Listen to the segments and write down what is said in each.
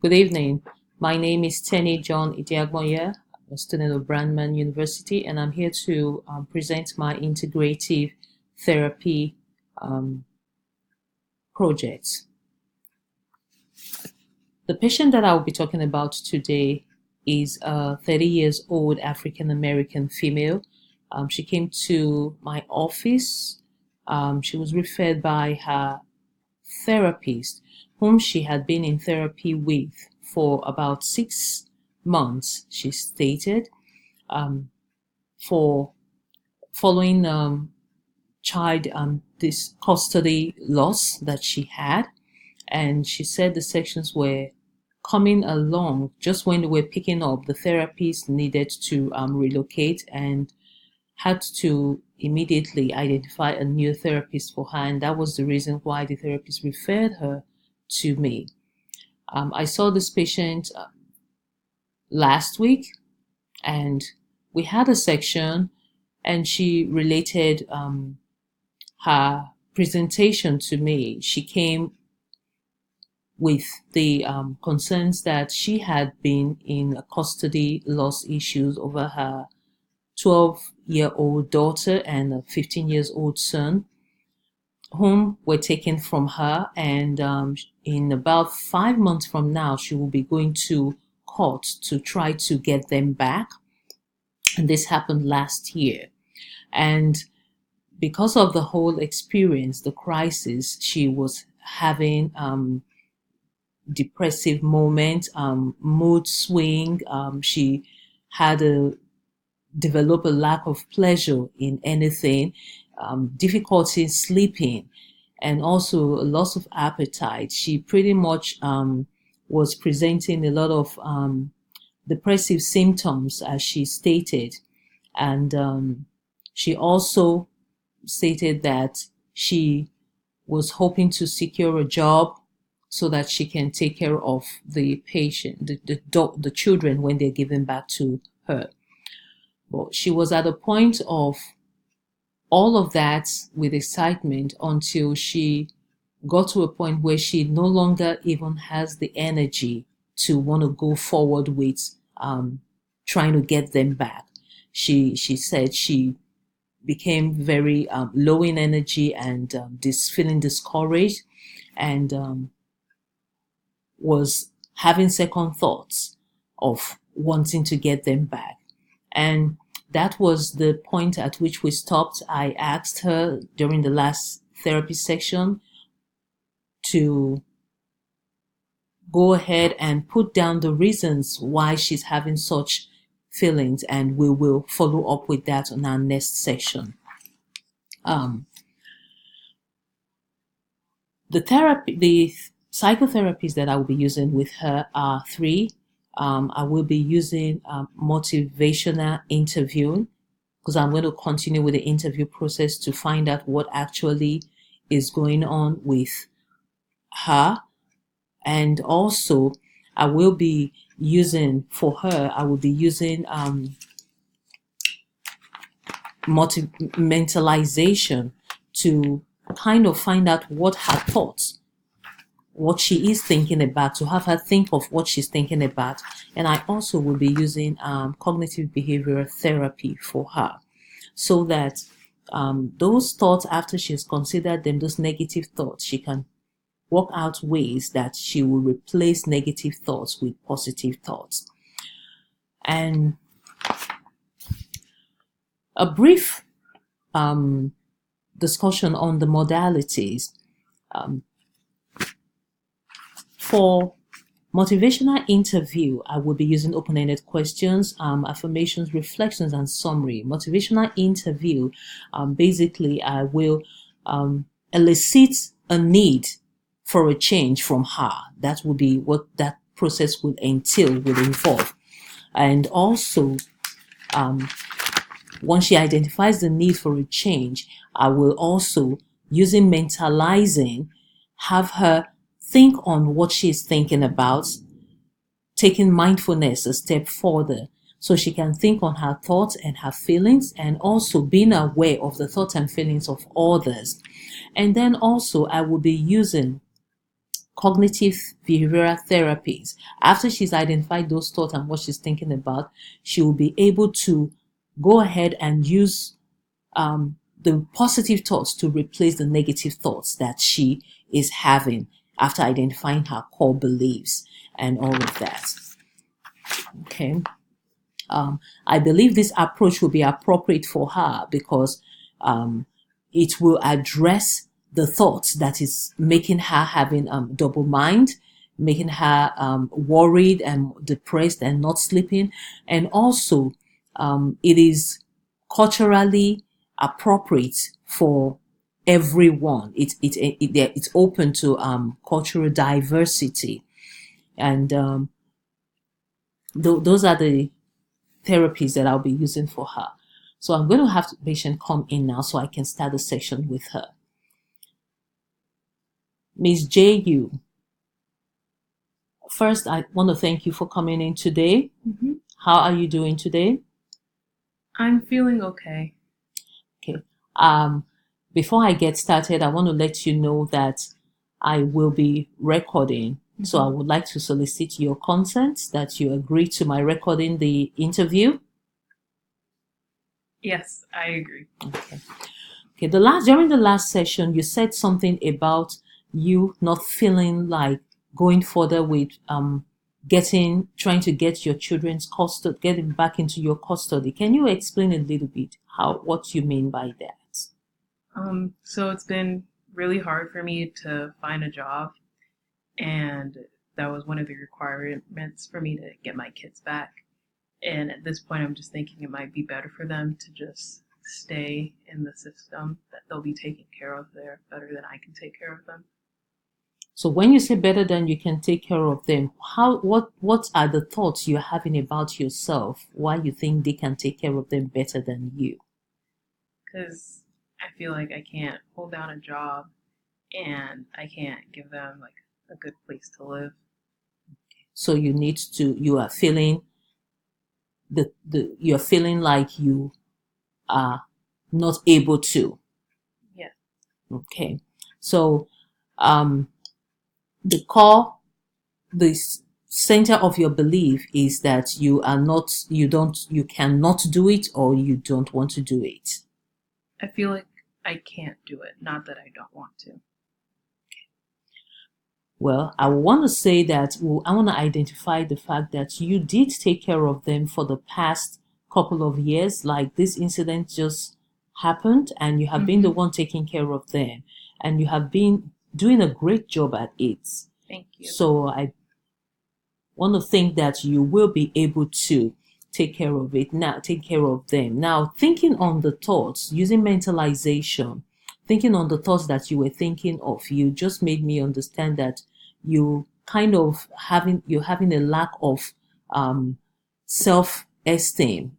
Good evening. My name is John-Idiagbonya, a student of Brandman University, and I'm here to present my integrative therapy um, project. The patient that I'll be talking about today is a 30 years old African American female. She came to my office. She was referred by her therapist, whom she had been in therapy with for about 6 months, she stated, for following child this custody loss that she had. And she said the sections were coming along just when they were picking up. The therapist needed to relocate and had to immediately identify a new therapist for her, and that was the reason why the therapist referred her to me. I saw this patient last week, and we had a section, and she related her presentation to me. She came with the concerns that she had been in a custody loss issues over her 12-year-old daughter and a 15-year-old son, whom were taken from her. And in about 5 months from now, she will be going to court to try to get them back. And this happened last year. And because of the whole experience, the crisis, she was having depressive moment, mood swing. She had develop a lack of pleasure in anything, difficulty in sleeping, and also a loss of appetite. She pretty much was presenting a lot of depressive symptoms, as she stated. And she also stated that she was hoping to secure a job so that she can take care of the patient, the children, when they're given back to her. But she was at a point of all of that with excitement until she got to a point where she no longer even has the energy to want to go forward with trying to get them back. She said she became very low in energy and feeling discouraged, and was having second thoughts of wanting to get them back. And that was the point at which we stopped. I asked her during the last therapy section to go ahead and put down the reasons why she's having such feelings, and we will follow up with that on our next section. The psychotherapies that I will be using with her are three. I will be using motivational interviewing, because I'm going to continue with the interview process to find out what actually is going on with her. And also, I will be using mentalization to kind of find out what her thoughts, what she is thinking about, to have her think of what she's thinking about. And I also will be using cognitive behavioral therapy for her, so that those thoughts, after she's considered them, those negative thoughts, she can work out ways that she will replace negative thoughts with positive thoughts. And a brief discussion on the modalities. For motivational interview, I will be using open-ended questions, affirmations, reflections, and summary. Motivational interview, basically, I will elicit a need for a change from her. That will be what that process will entail, will involve. And also, once she identifies the need for a change, I will also, using mentalizing, have her think on what she's thinking about, taking mindfulness a step further, so she can think on her thoughts and her feelings, and also being aware of the thoughts and feelings of others. And then also, I will be using cognitive behavioral therapies. After she's identified those thoughts and what she's thinking about, she will be able to go ahead and use the positive thoughts to replace the negative thoughts that she is having after identifying her core beliefs and all of that. Okay. I believe this approach will be appropriate for her because it will address the thoughts that is making her having double mind, making her worried and depressed and not sleeping. And also, it is culturally appropriate for everyone. It's open to cultural diversity. And those are the therapies that I'll be using for her. So I'm going to have the patient come in now so I can start the session with her. Ms. J.U., first I want to thank you for coming in today. Mm-hmm. How are you doing today? I'm feeling okay. Okay. Before I get started, I want to let you know that I will be recording. Mm-hmm. So I would like to solicit your consent that you agree to my recording the interview. Yes, I agree. Okay. Okay. During the last session, you said something about you not feeling like going further with trying to get your children's custody, getting back into your custody. Can you explain a little bit what you mean by that? So it's been really hard for me to find a job, and that was one of the requirements for me to get my kids back. And at this point, I'm just thinking it might be better for them to just stay in the system, that they'll be taken care of there better than I can take care of them. So when you say better than you can take care of them, what are the thoughts you're having about yourself? Why you think they can take care of them better than you? Because I feel like I can't hold down a job and I can't give them like a good place to live. So you are feeling you're feeling like you are not able to. Yeah. Okay. So the center of your belief is that you cannot do it, or you don't want to do it. I feel like I can't do it, not that I don't want to. Well, I want to say that I want to identify the fact that you did take care of them for the past couple of years. Like, this incident just happened and you have been the one taking care of them, and you have been doing a great job at it. Thank you. So I want to think that you will be able to take care of them. Now, thinking on the thoughts, using mentalization, thinking on the thoughts that you were thinking of, you just made me understand that you're having a lack of self-esteem,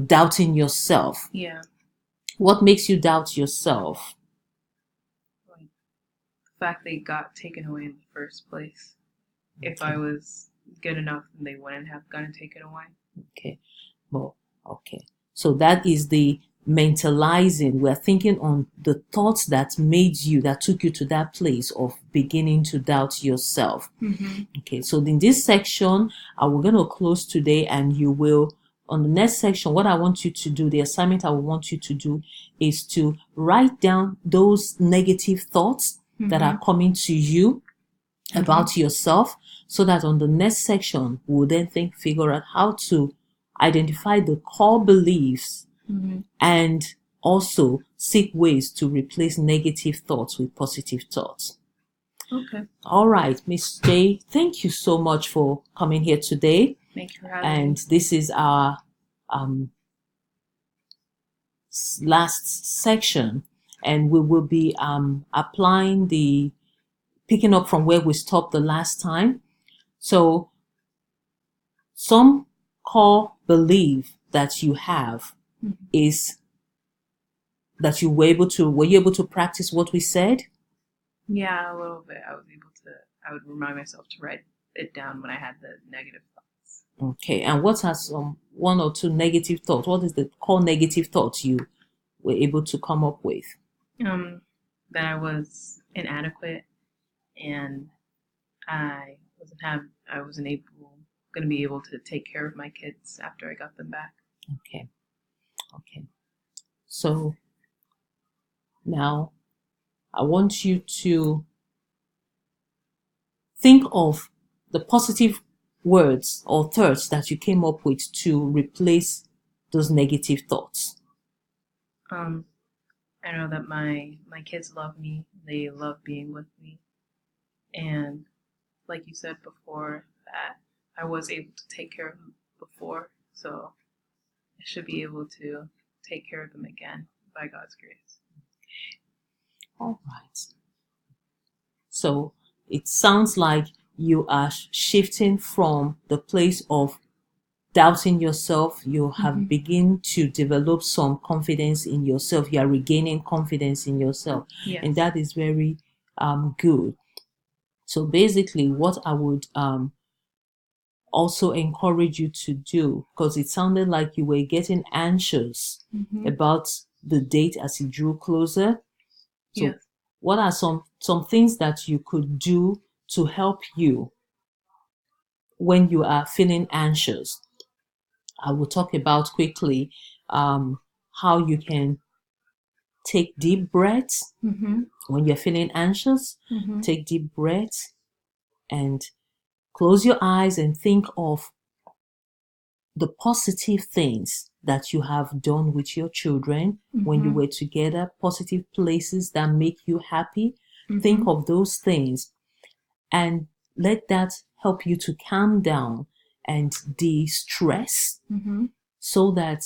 doubting yourself. Yeah. What makes you doubt yourself? Like the fact they got taken away in the first place. Okay. If I was good enough, then they wouldn't have gotten taken away. Okay. Well, okay. So that is the mentalizing. We're thinking on the thoughts that took you to that place of beginning to doubt yourself. Mm-hmm. Okay. So in this section, we're going to close today, and you will, on the next section, what I want you to do, the assignment I want you to do is to write down those negative thoughts that are coming to you about yourself, so that on the next section we'll then figure out how to identify the core beliefs and also seek ways to replace negative thoughts with positive thoughts. Okay. All right, Miss J, thank you so much for coming here today. Thank you for having me. And this is our last section, and we will be picking up from where we stopped the last time. So some core belief that you have is that were you able to practice what we said? Yeah, a little bit. I would remind myself to write it down when I had the negative thoughts. Okay. And what are some one or two negative thoughts? What is the core negative thoughts you were able to come up with? That I was inadequate and I wasn't going to be able to take care of my kids after I got them back. Okay. So now I want you to think of the positive words or thoughts that you came up with to replace those negative thoughts. I know that my kids love me. They love being with me. And like you said before, that I was able to take care of them before, so I should be able to take care of them again by God's grace. All right. So it sounds like you are shifting from the place of doubting yourself. You have begun to develop some confidence in yourself. You are regaining confidence in yourself. Yes. And that is very good. So basically what I would also encourage you to do, because it sounded like you were getting anxious about the date as it drew closer. So Yes. what are some things that you could do to help you when you are feeling anxious? I will talk about quickly how you can take deep breaths when you're feeling anxious. Take deep breaths and close your eyes and think of the positive things that you have done with your children when you were together, positive places that make you happy. Think of those things and let that help you to calm down and de-stress so that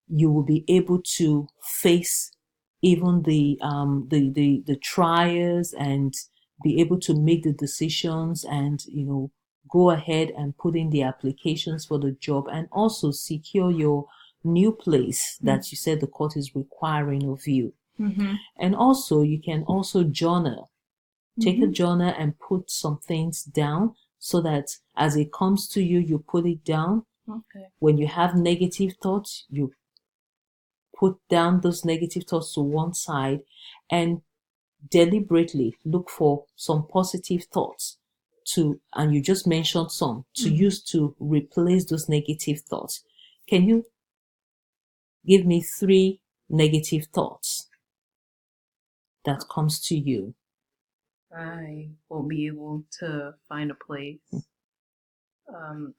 you will be able to face even the trials and be able to make the decisions and go ahead and put in the applications for the job and also secure your new place that you said the court is requiring of you. And also you can also journal. Take a journal and put some things down so that as it comes to you, you put it down. Okay. When you have negative thoughts, you put down those negative thoughts to one side and deliberately look for some positive thoughts and you just mentioned some to use to replace those negative thoughts. Can you give me 3 negative thoughts that comes to you? I won't be able to find a place.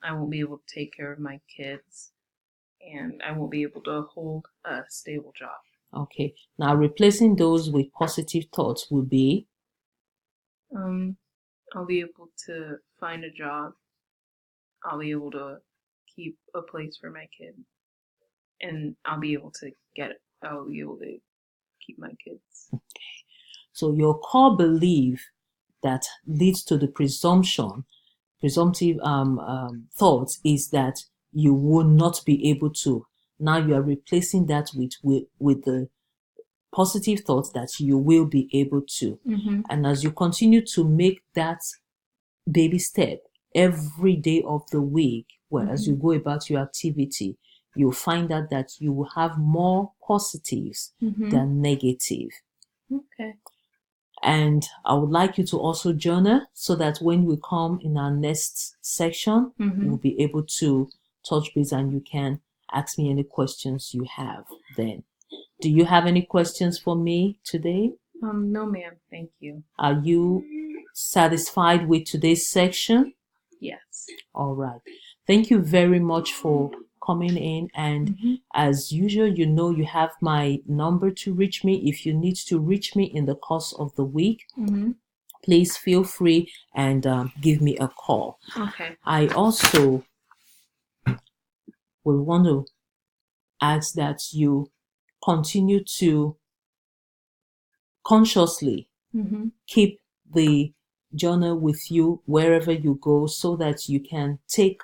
I won't be able to take care of my kids, and I won't be able to hold a stable job. Okay. Now replacing those with positive thoughts will be? I'll be able to find a job. I'll be able to keep a place for my kid, and I'll be able to keep my kids. So your core belief that leads to the presumptive thoughts is that you will not be able to. Now you are replacing that with the positive thoughts that you will be able to. And as you continue to make that baby step every day of the week, as you go about your activity, you'll find out that you will have more positives than negative. Okay. And I would like you to also journal so that when we come in our next section, we'll be able to touch base and you can ask me any questions you have then. Do you have any questions for me today? No, ma'am. Thank you. Are you satisfied with today's section? Yes. All right. Thank you very much for coming in. And as usual, you have my number to reach me. If you need to reach me in the course of the week, please feel free and give me a call. Okay. I also will want to ask that you continue to consciously keep the journal with you wherever you go so that you can take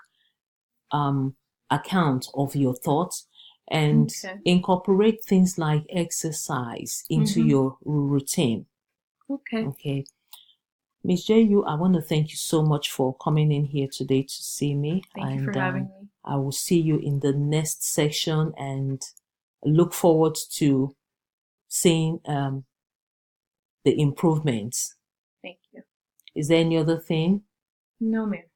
account of your thoughts and incorporate things like exercise into your routine. Okay. Miss J.U., I want to thank you so much for coming in here today to see me. Thank you for having me. I will see you in the next section and look forward to seeing the improvements. Thank you. Is there any other thing? No, ma'am.